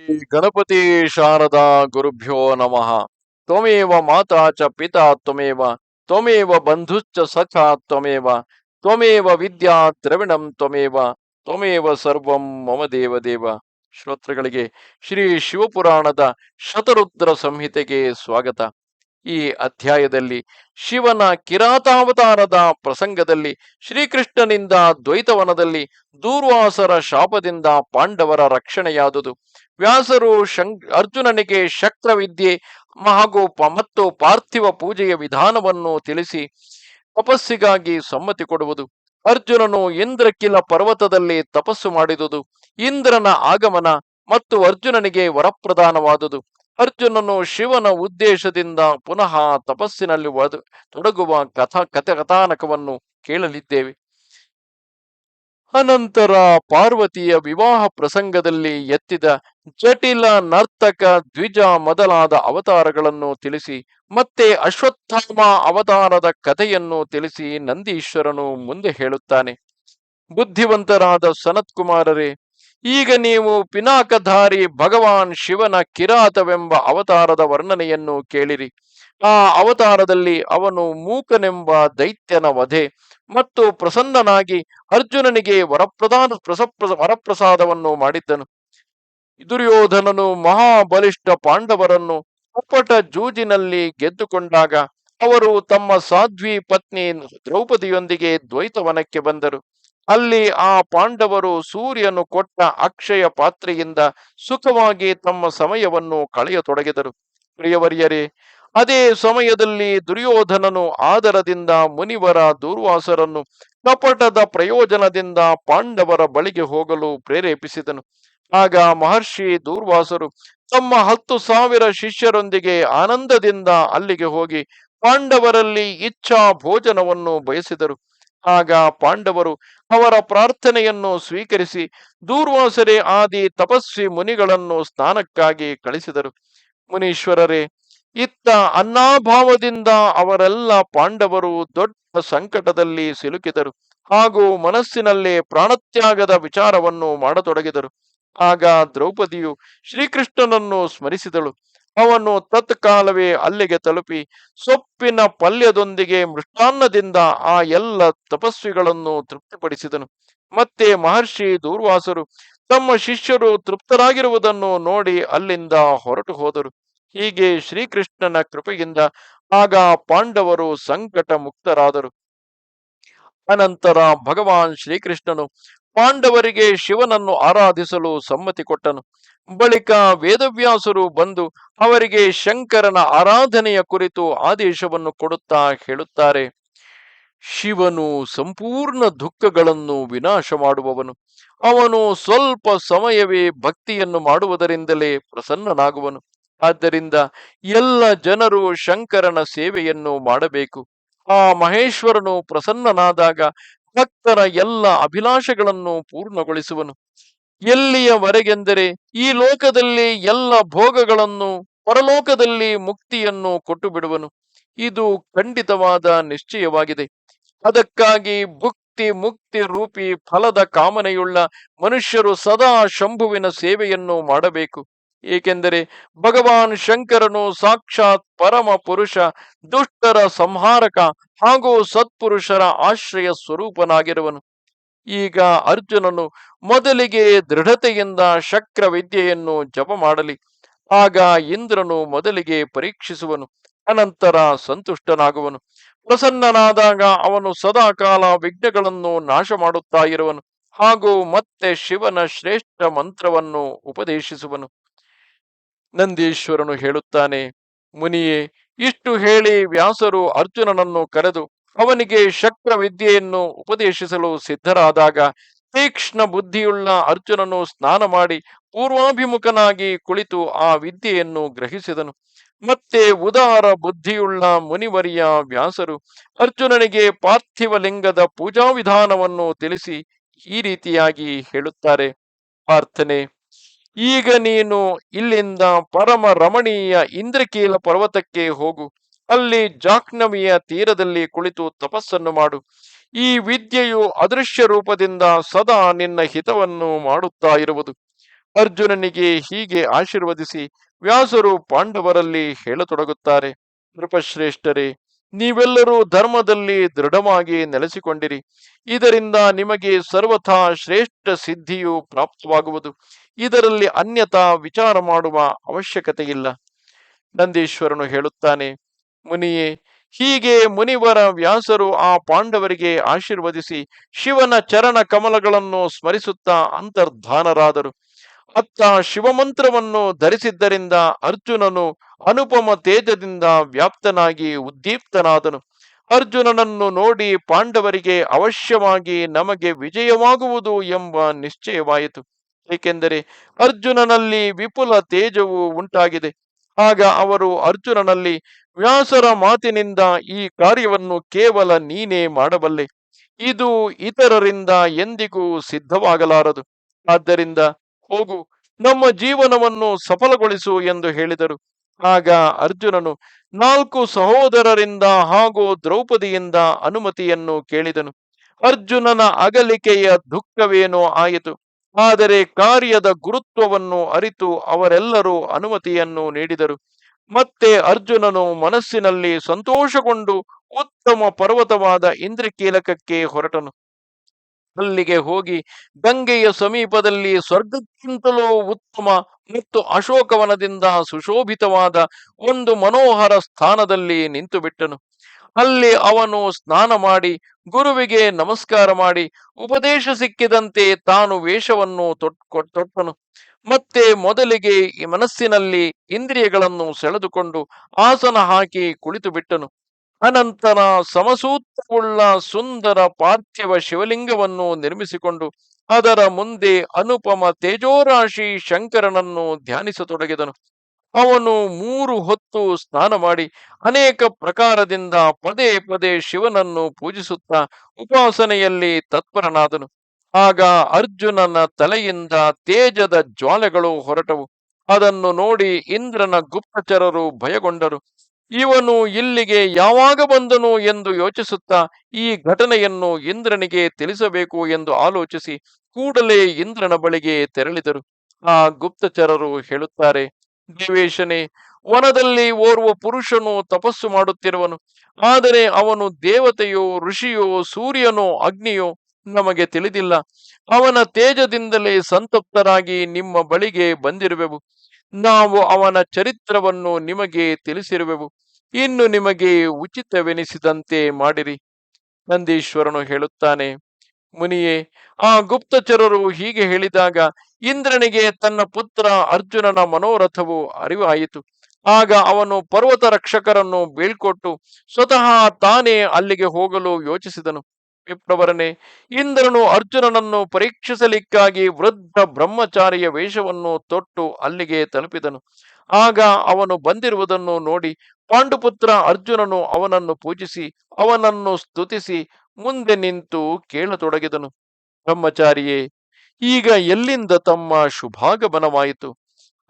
ಗಣಪತಿ ಶಾರದಾ ಗುರುಭ್ಯೋ ನಮಃ. ತ್ವಮೇವ ಮಾತಾ ಚ ಪಿತಾ ತ್ವಮೇವ, ತ್ವಮೇವ ಬಂಧುಶ್ಚ ಸಖಾ ತ್ವಮೇವ, ತ್ವಮೇವ ವಿದ್ಯಾ ದ್ರವಿಣಂ ತ್ವಮೇವ, ತ್ವಮೇವ ಸರ್ವಂ ಮಮ ದೇವ. ಶ್ರೋತೃಗಳಿಗೆ ಶ್ರೀ ಶಿವಪುರಾಣದ ಶತರುದ್ರ ಸಂಹಿತೆಗೆ ಸ್ವಾಗತ. ಈ ಅಧ್ಯಾಯದಲ್ಲಿ ಶಿವನ ಕಿರಾತಾವತಾರದ ಪ್ರಸಂಗದಲ್ಲಿ ಶ್ರೀಕೃಷ್ಣನಿಂದ ದ್ವೈತವನದಲ್ಲಿ ದೂರ್ವಾಸರ ಶಾಪದಿಂದ ಪಾಂಡವರ ರಕ್ಷಣೆಯಾದುದು. ವ್ಯಾಸರು ಅರ್ಜುನನಿಗೆ ಶಕ್ರವಿದ್ಯೆ ಮತ್ತು ಪಾರ್ಥಿವ ಪೂಜೆಯ ವಿಧಾನವನ್ನು ತಿಳಿಸಿ ತಪಸ್ಸಿಗಾಗಿ ಸಮ್ಮತಿ ಕೊಡುವುದು. ಅರ್ಜುನನು ಇಂದ್ರಕಿಲ ಪರ್ವತದಲ್ಲಿ ತಪಸ್ಸು ಮಾಡಿದುದು. ಇಂದ್ರನ ಆಗಮನ ಮತ್ತು ಅರ್ಜುನನಿಗೆ ವರಪ್ರದಾನವಾದುದು. ಅರ್ಜುನನು ಶಿವನ ಉದ್ದೇಶದಿಂದ ಪುನಃ ತಪಸ್ಸಿನಲ್ಲಿ ತೊಡಗುವ ಕಥಾನಕವನ್ನು ಕೇಳಲಿದ್ದೇವೆ. ಅನಂತರ ಪಾರ್ವತಿಯ ವಿವಾಹ ಪ್ರಸಂಗದಲ್ಲಿ ಎತ್ತಿದ ಜಟಿಲ ನರ್ತಕ ದ್ವಿಜ ಮೊದಲಾದ ಅವತಾರಗಳನ್ನು ತಿಳಿಸಿ ಮತ್ತೆ ಅಶ್ವತ್ಥಾಮ ಅವತಾರದ ಕಥೆಯನ್ನು ತಿಳಿಸಿ ನಂದೀಶ್ವರನು ಮುಂದೆ ಹೇಳುತ್ತಾನೆ. ಬುದ್ಧಿವಂತರಾದ ಸನತ್ಕುಮಾರರೇ, ಈಗ ನೀವು ಪಿನಾಕಧಾರಿ ಭಗವಾನ್ ಶಿವನ ಕಿರಾತವೆಂಬ ಅವತಾರದ ವರ್ಣನೆಯನ್ನು ಕೇಳಿರಿ. ಆ ಅವತಾರದಲ್ಲಿ ಅವನು ಮೂಕನೆಂಬ ದೈತ್ಯನ ವಧೆ ಮತ್ತು ಪ್ರಸನ್ನನಾಗಿ ಅರ್ಜುನನಿಗೆ ವರಪ್ರಸಾದವನ್ನು ಮಾಡಿದ್ದನು. ದುರ್ಯೋಧನನು ಮಹಾಬಲಿಷ್ಠ ಪಾಂಡವರನ್ನು ಕಪಟ ಜೂಜಿನಲ್ಲಿ ಗೆದ್ದುಕೊಂಡಾಗ ಅವರು ತಮ್ಮ ಸಾಧ್ವಿ ಪತ್ನಿ ದ್ರೌಪದಿಯೊಂದಿಗೆ ದ್ವೈತವನಕ್ಕೆ ಬಂದರು. ಅಲ್ಲಿ ಆ ಪಾಂಡವರು ಸೂರ್ಯನು ಕೊಟ್ಟ ಅಕ್ಷಯ ಪಾತ್ರೆಯಿಂದ ಸುಖವಾಗಿ ತಮ್ಮ ಸಮಯವನ್ನು ಕಳೆಯತೊಡಗಿದರು. ಪ್ರಿಯವರ್ಯರೇ, ಅದೇ ಸಮಯದಲ್ಲಿ ದುರ್ಯೋಧನನು ಆದರದಿಂದ ಮುನಿವರ ದೂರ್ವಾಸರನ್ನು ಕಪಟದ ಪ್ರಯೋಜನದಿಂದ ಪಾಂಡವರ ಬಳಿಗೆ ಹೋಗಲು ಪ್ರೇರೇಪಿಸಿದನು. ಆಗ ಮಹರ್ಷಿ ದೂರ್ವಾಸರು ತಮ್ಮ 10,000 ಶಿಷ್ಯರೊಂದಿಗೆ ಆನಂದದಿಂದ ಅಲ್ಲಿಗೆ ಹೋಗಿ ಪಾಂಡವರಲ್ಲಿ ಇಚ್ಛಾ ಭೋಜನವನ್ನು ಬಯಸಿದರು. ಆಗ ಪಾಂಡವರು ಅವರ ಪ್ರಾರ್ಥನೆಯನ್ನು ಸ್ವೀಕರಿಸಿ ದೂರ್ವಾಸರೇ ಆದಿ ತಪಸ್ವಿ ಮುನಿಗಳನ್ನು ಸ್ನಾನಕ್ಕಾಗಿ ಕಳಿಸಿದರು. ಮುನೀಶ್ವರರೇ, ಇತ್ತ ಅನ್ನಾಭಾವದಿಂದ ಅವರೆಲ್ಲ ಪಾಂಡವರು ದೊಡ್ಡ ಸಂಕಟದಲ್ಲಿ ಸಿಲುಕಿದರು ಹಾಗೂ ಮನಸ್ಸಿನಲ್ಲೇ ಪ್ರಾಣತ್ಯಾಗದ ವಿಚಾರವನ್ನು ಮಾಡತೊಡಗಿದರು. ಆಗ ದ್ರೌಪದಿಯು ಶ್ರೀಕೃಷ್ಣನನ್ನು ಸ್ಮರಿಸಿದಳು. ಅವನು ತತ್ಕಾಲವೇ ಅಲ್ಲಿಗೆ ತಲುಪಿ ಸೊಪ್ಪಿನ ಪಲ್ಯದೊಂದಿಗೆ ಮೃಷ್ಟಾನ್ನದಿಂದ ಆ ಎಲ್ಲ ತಪಸ್ವಿಗಳನ್ನು ತೃಪ್ತಿಪಡಿಸಿದನು. ಮತ್ತೆ ಮಹರ್ಷಿ ದೂರ್ವಾಸರು ತಮ್ಮ ಶಿಷ್ಯರು ತೃಪ್ತರಾಗಿರುವುದನ್ನು ನೋಡಿ ಅಲ್ಲಿಂದ ಹೊರಟು ಹೋದರು. ಹೀಗೆ ಶ್ರೀಕೃಷ್ಣನ ಕೃಪೆಯಿಂದ ಆಗ ಪಾಂಡವರು ಸಂಕಟ ಮುಕ್ತರಾದರು. ಅನಂತರ ಭಗವಾನ್ ಶ್ರೀಕೃಷ್ಣನು ಪಾಂಡವರಿಗೆ ಶಿವನನ್ನು ಆರಾಧಿಸಲು ಸಮ್ಮತಿ ಕೊಟ್ಟನು. ಬಳಿಕ ವೇದವ್ಯಾಸರು ಬಂದು ಅವರಿಗೆ ಶಂಕರನ ಆರಾಧನೆಯ ಕುರಿತು ಆದೇಶವನ್ನು ಕೊಡುತ್ತಾ ಹೇಳುತ್ತಾರೆ. ಶಿವನು ಸಂಪೂರ್ಣ ದುಃಖಗಳನ್ನು ವಿನಾಶ ಮಾಡುವವನು. ಅವನು ಸ್ವಲ್ಪ ಸಮಯವೇ ಭಕ್ತಿಯನ್ನು ಮಾಡುವುದರಿಂದಲೇ ಪ್ರಸನ್ನನಾಗುವನು. ಆದ್ದರಿಂದ ಎಲ್ಲ ಜನರು ಶಂಕರನ ಸೇವೆಯನ್ನು ಮಾಡಬೇಕು. ಆ ಮಹೇಶ್ವರನು ಪ್ರಸನ್ನನಾದಾಗ ಭಕ್ತರ ಎಲ್ಲ ಅಭಿಲಾಷೆಗಳನ್ನು ಪೂರ್ಣಗೊಳಿಸುವನು. ಎಲ್ಲಿಯವರೆಗೆಂದರೆ ಈ ಲೋಕದಲ್ಲಿ ಎಲ್ಲ ಭೋಗಗಳನ್ನು, ಪರಲೋಕದಲ್ಲಿ ಮುಕ್ತಿಯನ್ನು ಕೊಟ್ಟು ಬಿಡುವನು. ಇದು ಖಂಡಿತವಾದ ನಿಶ್ಚಯವಾಗಿದೆ. ಅದಕ್ಕಾಗಿ ಮುಕ್ತಿ ರೂಪಿ ಫಲದ ಕಾಮನೆಯುಳ್ಳ ಮನುಷ್ಯರು ಸದಾ ಶಂಭುವಿನ ಸೇವೆಯನ್ನು ಮಾಡಬೇಕು. ಏಕೆಂದರೆ ಭಗವಾನ್ ಶಂಕರನು ಸಾಕ್ಷಾತ್ ಪರಮ ಪುರುಷ, ದುಷ್ಟರ ಸಂಹಾರಕ ಹಾಗೂ ಸತ್ಪುರುಷರ ಆಶ್ರಯ ಸ್ವರೂಪನಾಗಿರುವನು. ಈಗ ಅರ್ಜುನನು ಮೊದಲಿಗೆ ದೃಢತೆಯಿಂದ ಶಕ್ರ ವಿದ್ಯೆಯನ್ನು ಜಪ ಮಾಡಲಿ. ಆಗ ಇಂದ್ರನು ಮೊದಲಿಗೆ ಪರೀಕ್ಷಿಸುವನು, ಅನಂತರ ಸಂತುಷ್ಟನಾಗುವನು. ಪ್ರಸನ್ನನಾದಾಗ ಅವನು ಸದಾಕಾಲ ವಿಘ್ನಗಳನ್ನು ನಾಶ ಮಾಡುತ್ತಾ ಇರುವನು ಹಾಗೂ ಮತ್ತೆ ಶಿವನ ಶ್ರೇಷ್ಠ ಮಂತ್ರವನ್ನು ಉಪದೇಶಿಸುವನು. ನಂದೀಶ್ವರನು ಹೇಳುತ್ತಾನೆ, ಮುನಿಯೇ, ಇಷ್ಟು ಹೇಳಿ ವ್ಯಾಸರು ಅರ್ಜುನನನ್ನು ಕರೆದು ಅವನಿಗೆ ಶಕ್ರ ವಿದ್ಯೆಯನ್ನು ಉಪದೇಶಿಸಲು ಸಿದ್ಧರಾದಾಗ ತೀಕ್ಷ್ಣ ಬುದ್ಧಿಯುಳ್ಳ ಅರ್ಜುನನು ಸ್ನಾನ ಮಾಡಿ ಪೂರ್ವಾಭಿಮುಖನಾಗಿ ಕುಳಿತು ಆ ವಿದ್ಯೆಯನ್ನು ಗ್ರಹಿಸಿದನು. ಮತ್ತೆ ಉದಾರ ಬುದ್ಧಿಯುಳ್ಳ ಮುನಿವರಿಯ ವ್ಯಾಸರು ಅರ್ಜುನನಿಗೆ ಪಾರ್ಥಿವ ಲಿಂಗದ ಪೂಜಾ ವಿಧಾನವನ್ನು ತಿಳಿಸಿ ಈ ರೀತಿಯಾಗಿ ಹೇಳುತ್ತಾರೆ. ಪಾರ್ಥನೆ, ಈಗ ನೀನು ಇಲ್ಲಿಂದ ಪರಮ ರಮಣೀಯ ಇಂದ್ರಕೀಲ ಪರ್ವತಕ್ಕೆ ಹೋಗು. ಅಲ್ಲಿ ಜಾಹ್ನವಿಯ ತೀರದಲ್ಲಿ ಕುಳಿತು ತಪಸ್ಸನ್ನು ಮಾಡು. ಈ ವಿದ್ಯೆಯು ಅದೃಶ್ಯ ರೂಪದಿಂದ ಸದಾ ನಿನ್ನ ಹಿತವನ್ನು ಮಾಡುತ್ತಾ ಇರುವುದು. ಅರ್ಜುನನಿಗೆ ಹೀಗೆ ಆಶೀರ್ವದಿಸಿ ವ್ಯಾಸರು ಪಾಂಡವರಲ್ಲಿ ಹೇಳತೊಡಗುತ್ತಾರೆ. ನೃಪಶ್ರೇಷ್ಠರೇ, ನೀವೆಲ್ಲರೂ ಧರ್ಮದಲ್ಲಿ ದೃಢವಾಗಿ ನೆಲೆಸಿಕೊಂಡಿರಿ. ಇದರಿಂದ ನಿಮಗೆ ಸರ್ವಥಾ ಶ್ರೇಷ್ಠ ಸಿದ್ಧಿಯು ಪ್ರಾಪ್ತವಾಗುವುದು. ಇದರಲ್ಲಿ ಅನ್ಯಥಾ ವಿಚಾರ ಮಾಡುವ ಅವಶ್ಯಕತೆ ಇಲ್ಲ. ನಂದೀಶ್ವರನು ಹೇಳುತ್ತಾನೆ, ಮುನಿಯೇ, ಹೀಗೆ ಮುನಿವರ ವ್ಯಾಸರು ಆ ಪಾಂಡವರಿಗೆ ಆಶೀರ್ವದಿಸಿ ಶಿವನ ಚರಣ ಕಮಲಗಳನ್ನು ಸ್ಮರಿಸುತ್ತಾ ಅಂತರ್ಧಾನರಾದರು. ಅತ್ತ ಶಿವಮಂತ್ರವನ್ನು ಧರಿಸಿದ್ದರಿಂದ ಅರ್ಜುನನು ಅನುಪಮ ತೇಜದಿಂದ ವ್ಯಾಪ್ತನಾಗಿ ಉದ್ದೀಪ್ತನಾದನು. ಅರ್ಜುನನನ್ನು ನೋಡಿ ಪಾಂಡವರಿಗೆ ಅವಶ್ಯವಾಗಿ ನಮಗೆ ವಿಜಯವಾಗುವುದು ಎಂಬ ನಿಶ್ಚಯವಾಯಿತು. ಏಕೆಂದರೆ ಅರ್ಜುನನಲ್ಲಿ ವಿಪುಲ ತೇಜವು ಉಂಟಾಗಿದೆ. ಆಗ ಅವರು ಅರ್ಜುನನಲ್ಲಿ, ವ್ಯಾಸರ ಮಾತಿನಿಂದ ಈ ಕಾರ್ಯವನ್ನು ಕೇವಲ ನೀನೇ ಮಾಡಬಲ್ಲೆ, ಇದು ಇತರರಿಂದ ಎಂದಿಗೂ ಸಿದ್ಧವಾಗಲಾರದು. ಆದ್ದರಿಂದ ಹೋಗು, ನಮ್ಮ ಜೀವನವನ್ನು ಸಫಲಗೊಳಿಸು ಎಂದು ಹೇಳಿದರು. ಆಗ ಅರ್ಜುನನು 4 ಸಹೋದರರಿಂದ ಹಾಗೂ ದ್ರೌಪದಿಯಿಂದ ಅನುಮತಿಯನ್ನು ಕೇಳಿದನು. ಅರ್ಜುನನ ಅಗಲಿಕೆಯ ದುಃಖವೇನೋ ಆಯಿತು. ಆದರೆ ಕಾರ್ಯದ ಗುರುತ್ವವನ್ನು ಅರಿತು ಅವರೆಲ್ಲರೂ ಅನುಮತಿಯನ್ನು ನೀಡಿದರು. ಮತ್ತೆ ಅರ್ಜುನನು ಮನಸ್ಸಿನಲ್ಲಿ ಸಂತೋಷಗೊಂಡು ಉತ್ತಮ ಪರ್ವತವಾದ ಇಂದ್ರಕೀಲಕಕ್ಕೆ ಹೊರಟನು. ಅಲ್ಲಿಗೆ ಹೋಗಿ ಗಂಗೆಯ ಸಮೀಪದಲ್ಲಿ ಸ್ವರ್ಗಕ್ಕಿಂತಲೂ ಉತ್ತಮ ಮತ್ತು ಅಶೋಕವನದಿಂದ ಸುಶೋಭಿತವಾದ ಒಂದು ಮನೋಹರ ಸ್ಥಾನದಲ್ಲಿ ನಿಂತು ಬಿಟ್ಟನು. ಅಲ್ಲಿ ಅವನು ಸ್ನಾನ ಮಾಡಿ ಗುರುವಿಗೆ ನಮಸ್ಕಾರ ಮಾಡಿ ಉಪದೇಶ ಸಿಕ್ಕಿದಂತೆ ತಾನು ವೇಷವನ್ನು ತೊಟ್ಟನು. ಮತ್ತೆ ಮೊದಲಿಗೆ ಈ ಮನಸ್ಸಿನಲ್ಲಿ ಇಂದ್ರಿಯಗಳನ್ನು ಸೆಳೆದುಕೊಂಡು ಆಸನ ಹಾಕಿ ಕುಳಿತು ಬಿಟ್ಟನು. ಅನಂತರ ಸಮಸೂತ್ರವುಳ್ಳ ಸುಂದರ ಪಾರ್ಥಿವ ಶಿವಲಿಂಗವನ್ನು ನಿರ್ಮಿಸಿಕೊಂಡು ಅದರ ಮುಂದೆ ಅನುಪಮ ತೇಜೋರಾಶಿ ಶಂಕರನನ್ನು ಧ್ಯಾನಿಸತೊಡಗಿದನು. ಅವನು 3 ಹೊತ್ತು ಸ್ನಾನ ಮಾಡಿ ಅನೇಕ ಪ್ರಕಾರದಿಂದ ಪದೇ ಪದೇ ಶಿವನನ್ನು ಪೂಜಿಸುತ್ತಾ ಉಪಾಸನೆಯಲ್ಲಿ ತತ್ಪರನಾದನು. ಆಗ ಅರ್ಜುನನ ತಲೆಯಿಂದ ತೇಜದ ಜ್ವಾಲೆಗಳು ಹೊರಟವು. ಅದನ್ನು ನೋಡಿ ಇಂದ್ರನ ಗುಪ್ತಚರರು ಭಯಗೊಂಡರು. ಇವನು ಇಲ್ಲಿಗೆ ಯಾವಾಗ ಬಂದನು ಎಂದು ಯೋಚಿಸುತ್ತಾ ಈ ಘಟನೆಯನ್ನು ಇಂದ್ರನಿಗೆ ತಿಳಿಸಬೇಕು ಎಂದು ಆಲೋಚಿಸಿ ಕೂಡಲೇ ಇಂದ್ರನ ಬಳಿಗೆ ತೆರಳಿದರು. ಆ ಗುಪ್ತಚರರು ಹೇಳುತ್ತಾರೆ, ದೇವೇಶನೇ, ವನದಲ್ಲಿ ಓರ್ವ ಪುರುಷನು ತಪಸ್ಸು ಮಾಡುತ್ತಿರುವನು. ಆದರೆ ಅವನು ದೇವತೆಯೋ ಋಷಿಯೋ ಸೂರ್ಯನೋ ಅಗ್ನಿಯೋ ನಮಗೆ ತಿಳಿದಿಲ್ಲ. ಅವನ ತೇಜದಿಂದಲೇ ಸಂತಪ್ತರಾಗಿ ನಿಮ್ಮ ಬಳಿಗೆ ಬಂದಿರುವೆವು. ನಾವು ಅವನ ಚರಿತ್ರವನ್ನು ನಿಮಗೆ ತಿಳಿಸಿರುವೆವು. ಇನ್ನು ನಿಮಗೆ ಉಚಿತವೆನಿಸಿದಂತೆ ಮಾಡಿರಿ. ನಂದೀಶ್ವರನು ಹೇಳುತ್ತಾನೆ, ಮುನಿಯೇ, ಆ ಗುಪ್ತಚರರು ಹೀಗೆ ಹೇಳಿದಾಗ ಇಂದ್ರನಿಗೆ ತನ್ನ ಪುತ್ರ ಅರ್ಜುನನ ಮನೋರಥವು ಅರಿವಾಯಿತು. ಆಗ ಅವನು ಪರ್ವತ ರಕ್ಷಕರನ್ನು ಬೀಳ್ಕೊಟ್ಟು ಸ್ವತಃ ತಾನೇ ಅಲ್ಲಿಗೆ ಹೋಗಲು ಯೋಚಿಸಿದನು. ವಿಪ್ರವರನೇ, ಇಂದ್ರನು ಅರ್ಜುನನನ್ನು ಪರೀಕ್ಷಿಸಲಿಕ್ಕಾಗಿ ವೃದ್ಧ ಬ್ರಹ್ಮಚಾರಿಯ ವೇಷವನ್ನು ತೊಟ್ಟು ಅಲ್ಲಿಗೆ ತಲುಪಿದನು. ಆಗ ಅವನು ಬಂದಿರುವುದನ್ನು ನೋಡಿ ಪಾಂಡುಪುತ್ರ ಅರ್ಜುನನು ಅವನನ್ನು ಪೂಜಿಸಿ ಅವನನ್ನು ಸ್ತುತಿಸಿ ಮುಂದೆ ನಿಂತು ಕೇಳತೊಡಗಿದನು. ಬ್ರಹ್ಮಚಾರಿಯೇ, ಈಗ ಎಲ್ಲಿಂದ ತಮ್ಮ ಶುಭಾಗಮನವಾಯಿತು?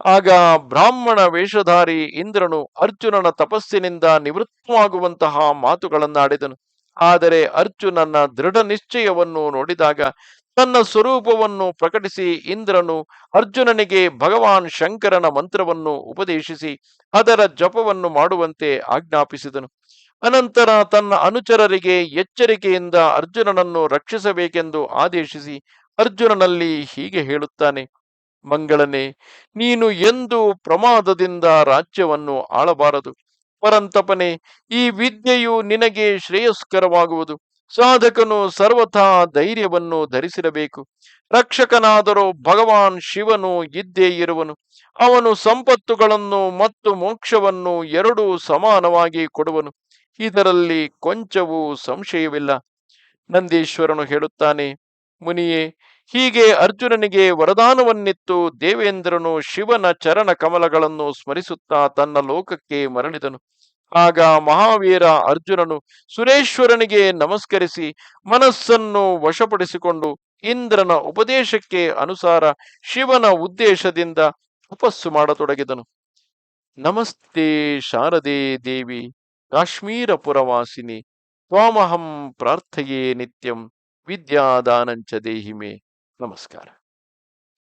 ಆಗ ಬ್ರಾಹ್ಮಣ ವೇಷಧಾರಿ ಇಂದ್ರನು ಅರ್ಜುನನ ತಪಸ್ಸಿನಿಂದ ನಿವೃತ್ತವಾಗುವಂತಹ ಮಾತುಗಳನ್ನಾಡಿದನು. ಆದರೆ ಅರ್ಜುನನ ದೃಢ ನಿಶ್ಚಯವನ್ನು ನೋಡಿದಾಗ ತನ್ನ ಸ್ವರೂಪವನ್ನು ಪ್ರಕಟಿಸಿ ಇಂದ್ರನು ಅರ್ಜುನನಿಗೆ ಭಗವಾನ್ ಶಂಕರನ ಮಂತ್ರವನ್ನು ಉಪದೇಶಿಸಿ ಅದರ ಜಪವನ್ನು ಮಾಡುವಂತೆ ಆಜ್ಞಾಪಿಸಿದನು. ಅನಂತರ ತನ್ನ ಅನುಚರರಿಗೆ ಎಚ್ಚರಿಕೆಯಿಂದ ಅರ್ಜುನನನ್ನು ರಕ್ಷಿಸಬೇಕೆಂದು ಆದೇಶಿಸಿ ಅರ್ಜುನನಲ್ಲಿ ಹೀಗೆ ಹೇಳುತ್ತಾನೆ, ಮಂಗಳನೆ, ನೀನು ಎಂದೂ ಪ್ರಮಾದದಿಂದ ರಾಜ್ಯವನ್ನು ಆಳಬಾರದು. ಪರಂತಪನೆ, ಈ ವಿದ್ಯೆಯು ನಿನಗೆ ಶ್ರೇಯಸ್ಕರವಾಗುವುದು. ಸಾಧಕನು ಸರ್ವಥಾ ಧೈರ್ಯವನ್ನು ಧರಿಸಿರಬೇಕು. ರಕ್ಷಕನಾದರೂ ಭಗವಾನ್ ಶಿವನು ಇದ್ದೇ ಇರುವನು. ಅವನು ಸಂಪತ್ತುಗಳನ್ನು ಮತ್ತು ಮೋಕ್ಷವನ್ನು ಎರಡೂ ಸಮಾನವಾಗಿ ಕೊಡುವನು. ಇದರಲ್ಲಿ ಕೊಂಚವೂ ಸಂಶಯವಿಲ್ಲ. ನಂದೀಶ್ವರನು ಹೇಳುತ್ತಾನೆ, ಮುನಿಯೇ, ಹೀಗೆ ಅರ್ಜುನನಿಗೆ ವರದಾನವನ್ನಿತ್ತು ದೇವೇಂದ್ರನು ಶಿವನ ಚರಣ ಕಮಲಗಳನ್ನು ಸ್ಮರಿಸುತ್ತಾ ತನ್ನ ಲೋಕಕ್ಕೆ ಮರಳಿದನು. ಆಗ ಮಹಾವೀರ ಅರ್ಜುನನು ಸುರೇಶ್ವರನಿಗೆ ನಮಸ್ಕರಿಸಿ ಮನಸ್ಸನ್ನು ವಶಪಡಿಸಿಕೊಂಡು ಇಂದ್ರನ ಉಪದೇಶಕ್ಕೆ ಅನುಸಾರ ಶಿವನ ಉದ್ದೇಶದಿಂದ ತಪಸ್ಸು ಮಾಡತೊಡಗಿದನು. ನಮಸ್ತೆ ಶಾರದೆ ದೇವಿ ಕಾಶ್ಮೀರ ಪುರವಾಸಿನಿ ತ್ವಾಮಹಂ ಪ್ರಾರ್ಥಯೇ ನಿತ್ಯಂ ವಿದ್ಯಾದಾನಂಚ ದೇಹಿಮೆ. ನಮಸ್ಕಾರ.